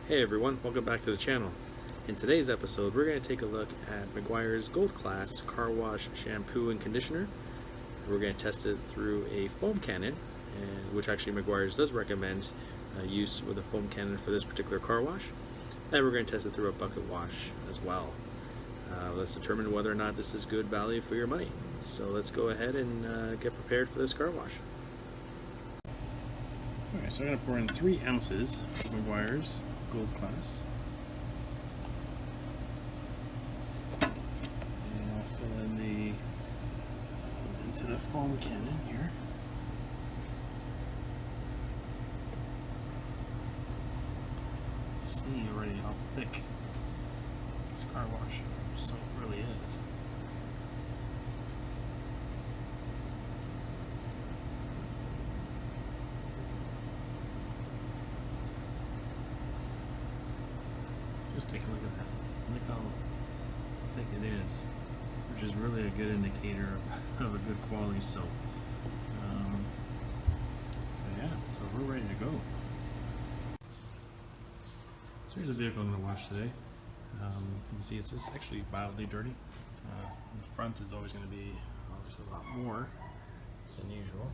Hey everyone, welcome back to the channel. In today's episode, we're going to take a look at Meguiar's Gold Class Car Wash Shampoo and Conditioner. We're going to test it through a foam cannon, which actually Meguiar's does recommend use with a foam cannon for this particular car wash. And we're going to test it through a bucket wash as well. Let's determine whether or not this is good value for your money. So let's go ahead and get prepared for this car wash. Alright, so I'm going to pour in 3 ounces of Meguiar's Gold Class. And I'll fill in into the foam cannon here. See already how thick this car wash soap really is. Just take a look at that. Look how thick it is, which is really a good indicator of a good quality soap. So yeah, so we're ready to go. So here's the vehicle I'm going to wash today. You can see it's just actually mildly dirty. The front is always going to be obviously a lot more than usual.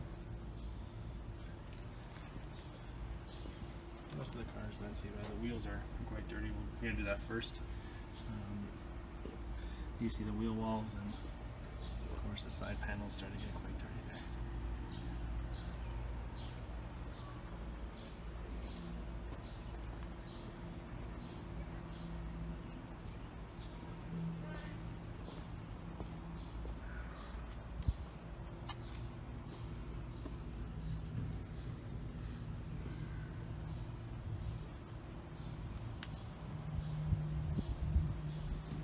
Most of the car is not too bad. The wheels are quite dirty. We're going to do that first. You see the wheel walls, and of course the side panels start to get quite dirty there.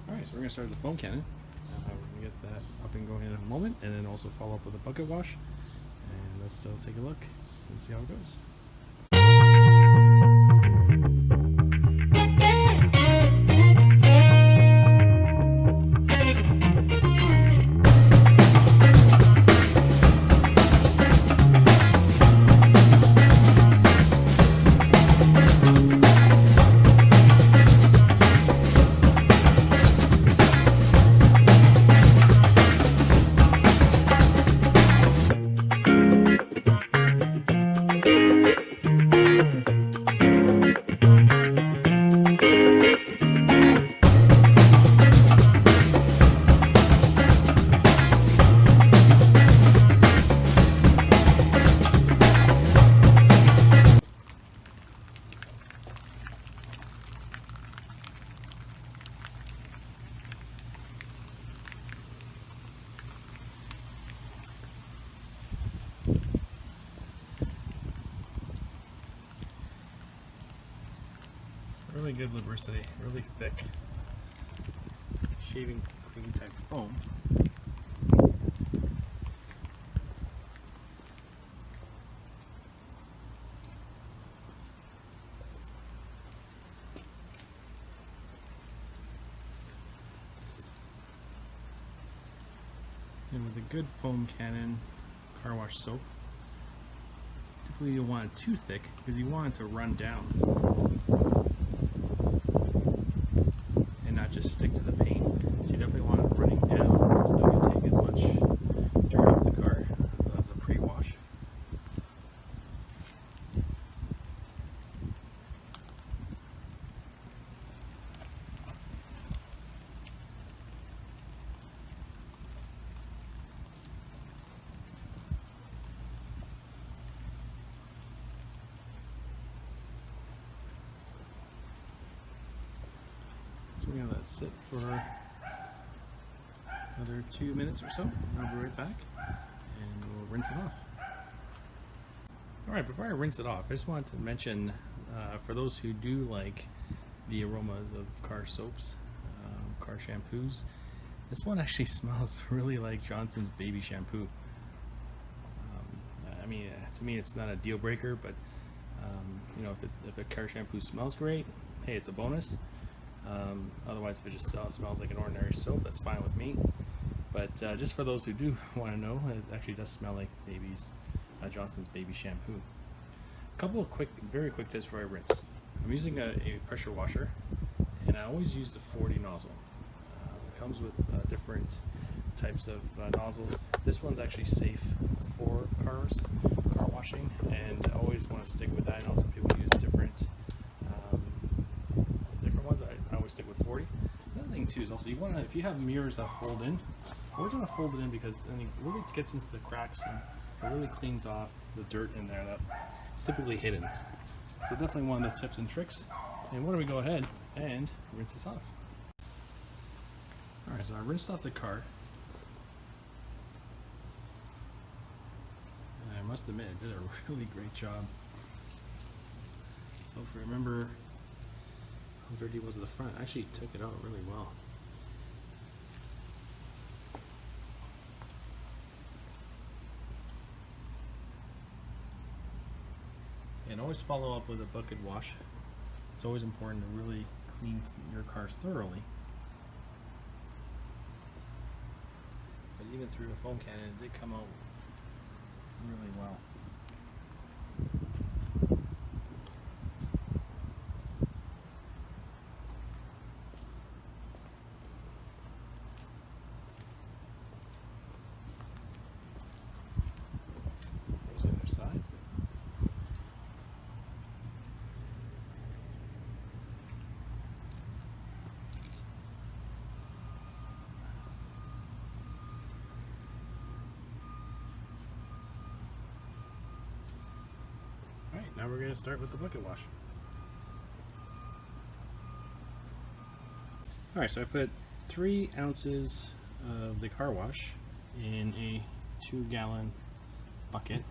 Alright, so we're going to start with the foam cannon. We're going to get that up and going in a moment, and then also follow up with a bucket wash. And let's still take a look and see how it goes. Really good lubricity, really thick shaving cream type foam. And with a good foam cannon car wash soap, typically you want it too thick because you want it to run down and not just stick to the paint. So you definitely want it running down so you can take as much dirt off the car as a pre-wash. So we're going to let it sit for another 2 minutes or so. I'll be right back and we'll rinse it off. Alright, before I rinse it off, I just wanted to mention for those who do like the aromas of car soaps, car shampoos, this one actually smells really like Johnson's baby shampoo. I mean, to me it's not a deal breaker, but you know, if a car shampoo smells great, hey, it's a bonus. Otherwise, if it just smells like an ordinary soap, that's fine with me. But just for those who do want to know, it actually does smell like Johnson's baby shampoo. A couple of very quick tips before I rinse. I'm using a pressure washer, and I always use the 40 nozzle. It comes with different types of nozzles. This one's actually safe for car washing, and I always want to stick with that. I know some people use different ones. I always stick with 40. Another thing too is also, you want to, if you have mirrors that fold in, I always want to fold it in, because then it really gets into the cracks and it really cleans off the dirt in there that's typically hidden. So definitely one of the tips and tricks. And why don't we go ahead and rinse this off. Alright, so I rinsed off the car. And I must admit, it did a really great job. So if you remember how dirty it was at the front, I actually took it out really well. And always follow up with a bucket wash. It's always important to really clean your car thoroughly. But even through the foam cannon, it did come out really well. Here's the other side. Alright, now we're going to start with the bucket wash. Alright, so I put 3 ounces of the car wash in a 2-gallon bucket,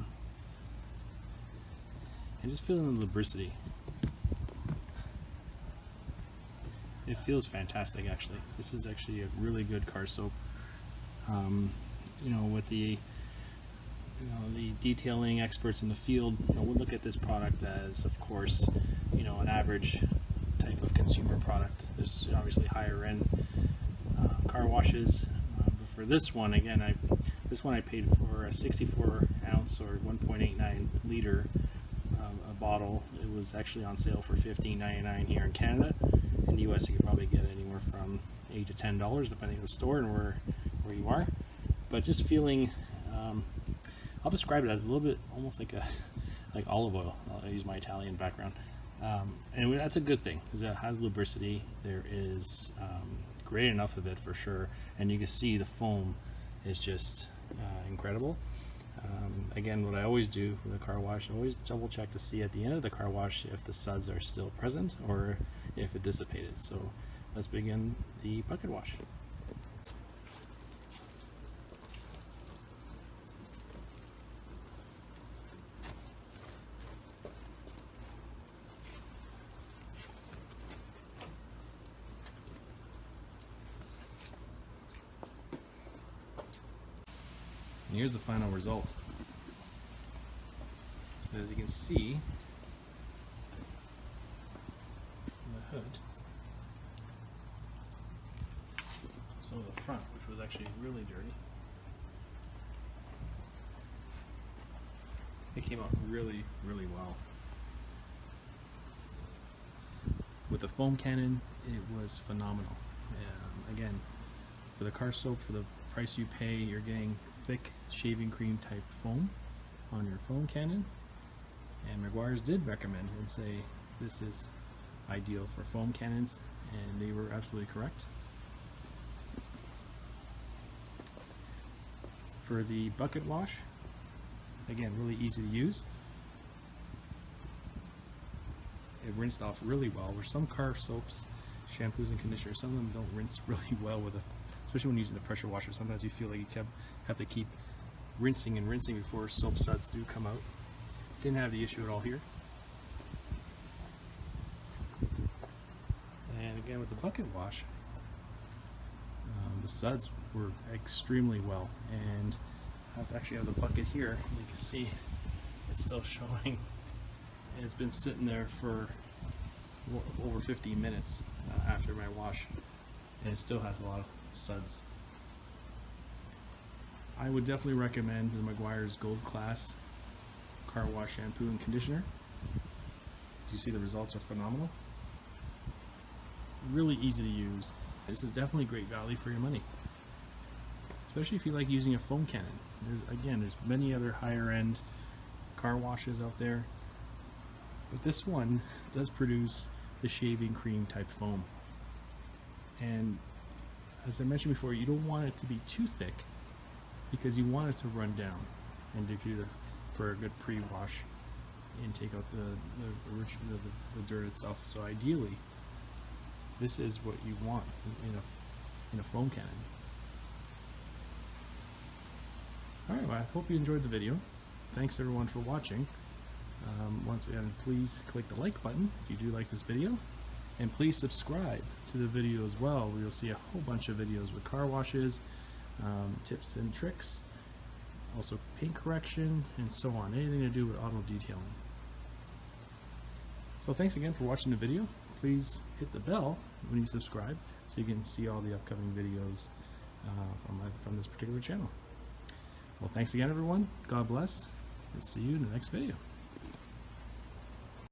and just feeling the lubricity. It feels fantastic, actually. This is actually a really good car soap. You know, with the the detailing experts in the field, we'll look at this product as, of course, an average type of consumer product. There's obviously higher end car washes, but for this one, again, I paid for a 64 ounce or 1.89 liter a bottle. It was actually on sale for $15.99 here in Canada. In the US, you could probably get anywhere from $8 to $10 depending on the store and where you are. But just feeling, I'll describe it as a little bit almost like olive oil. I'll use my Italian background, and that's a good thing because it has lubricity. There is great enough of it for sure, and you can see the foam is just incredible. Again, what I always do with a car wash, I always double check to see at the end of the car wash if the suds are still present or if it dissipated. So let's begin the bucket wash. And here's the final result. So as you can see, the hood, so the front, which was actually really dirty, it came out really, really well. With the foam cannon, it was phenomenal. Again, for the car soap, for the price you pay, you're getting thick shaving cream type foam on your foam cannon, and Meguiar's did recommend and say this is ideal for foam cannons, and they were absolutely correct. For the bucket wash, again, really easy to use. It rinsed off really well, where some car soaps, shampoos and conditioners, some of them don't rinse really well with especially when using the pressure washer. Sometimes you feel like you have to keep rinsing and rinsing before soap suds do come out. Didn't have the issue at all here. And again, with the bucket wash, the suds were extremely well. And I actually have the bucket here. You can see it's still showing. And it's been sitting there for over 15 minutes after my wash, and it still has a lot of suds. I would definitely recommend the Meguiar's Gold Class Car Wash Shampoo and Conditioner. You see the results are phenomenal. Really easy to use. This is definitely great value for your money, especially if you like using a foam cannon. There's many other higher end car washes out there, but this one does produce the shaving cream type foam. And as I mentioned before, you don't want it to be too thick because you want it to run down and for a good pre-wash and take out the dirt itself. So ideally, this is what you want in a foam cannon. Alright, well, I hope you enjoyed the video. Thanks everyone for watching. Once again, please click the like button if you do like this video, and please subscribe to the video as well, where you'll see a whole bunch of videos with car washes, tips and tricks, also paint correction, and so on, anything to do with auto detailing. So thanks again for watching the video. Please hit the bell when you subscribe so you can see all the upcoming videos from this particular channel. Well, thanks again everyone, God bless, and see you in the next video.